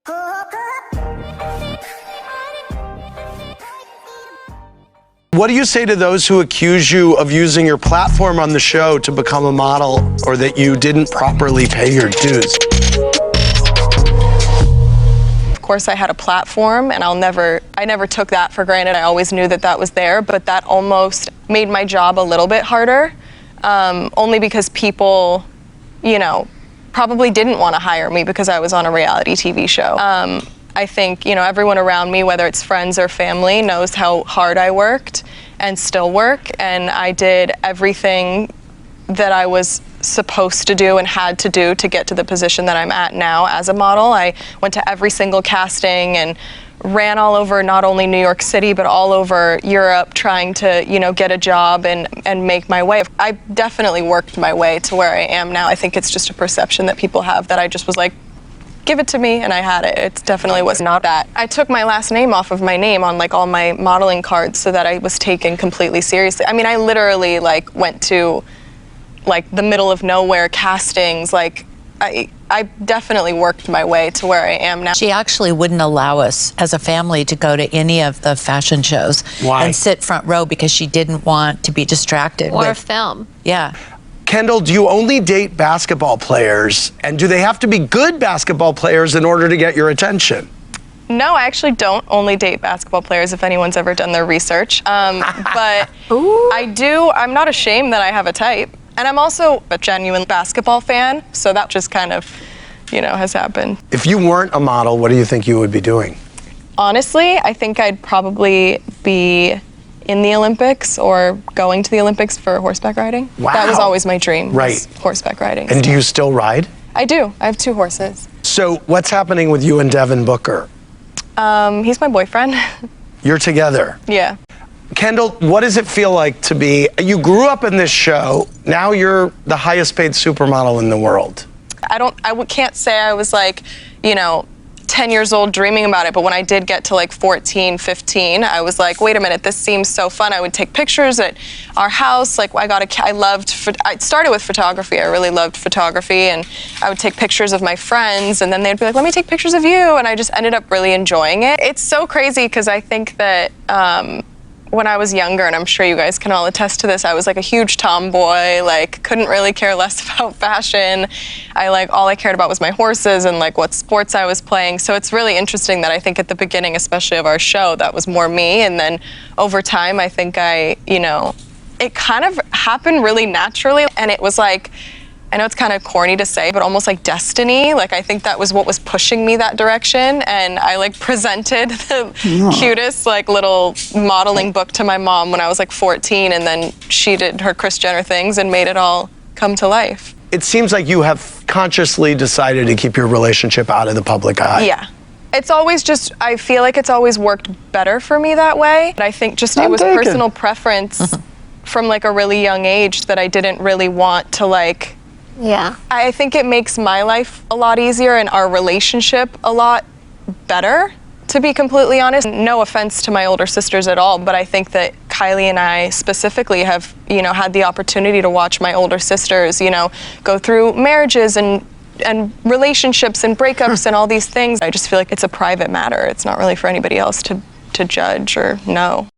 What do you say to those who accuse you of using your platform on the show to become a model, or that you didn't properly pay your dues? Of course, I had a platform, and I never took that for granted. I always knew that that was there, but that almost made my job a little bit harder, only because people, probably didn't want to hire me because I was on a reality TV show. I think, everyone around me, whether it's friends or family, knows how hard I worked and still work, and I did everything that I was supposed to do and had to do to get to the position that I'm at now as a model. I went to every single casting and ran all over not only New York City, but all over Europe trying to, get a job and make my way. I definitely worked my way to where I am now. I think it's just a perception that people have that I just was like, give it to me, and I had it. It definitely was not that. I took my last name off of my name on all my modeling cards so that I was taken completely seriously. I mean, I literally went to the middle of nowhere castings. I definitely worked my way to where I am now. She actually wouldn't allow us as a family to go to any of the fashion shows. Why? And sit front row because she didn't want to be distracted. Or film. Yeah. Kendall, do you only date basketball players, and do they have to be good basketball players in order to get your attention? No, I actually don't only date basketball players, if anyone's ever done their research. But I do, I'm not ashamed that I have a type. And I'm also a genuine basketball fan, so that just kind of, has happened. If you weren't a model, what do you think you would be doing? Honestly, I think I'd probably be in the Olympics or going to the Olympics for horseback riding. Wow. That was always my dream, right. Horseback riding. And do you still ride? I do. I have 2 horses. So what's happening with you and Devinbu커? He's my boyfriend. You're together? Yeah. Kendall, what does it feel like to be, you grew up in this show, now you're the highest paid supermodel in the world. I can't say I was 10 years old dreaming about it, but when I did get to 14, 15, I was like, wait a minute, this seems so fun. I would take pictures at our house. I started with photography. I really loved photography, and I would take pictures of my friends, and then they'd be like, let me take pictures of you, and I just ended up really enjoying it. It's so crazy because I think that when I was younger, and I'm sure you guys can all attest to this, I was a huge tomboy, couldn't really care less about fashion. All I cared about was my horses and what sports I was playing. So it's really interesting that I think at the beginning, especially of our show, that was more me. And then over time, I think it kind of happened really naturally. And it was I know it's kind of corny to say, but almost like destiny. I think that was what was pushing me that direction. And I presented the cutest little modeling book to my mom when I was 14, and then she did her Kris Jenner things and made it all come to life. It seems like you have consciously decided to keep your relationship out of the public eye. Yeah. It's always I feel like it's always worked better for me that way. But I think it was personal preference from a really young age that I didn't really want to Yeah. I think it makes my life a lot easier and our relationship a lot better, to be completely honest. No offense to my older sisters at all, but I think that Kylie and I specifically have, had the opportunity to watch my older sisters, go through marriages and relationships and breakups and all these things. I just feel like it's a private matter. It's not really for anybody else to judge or know.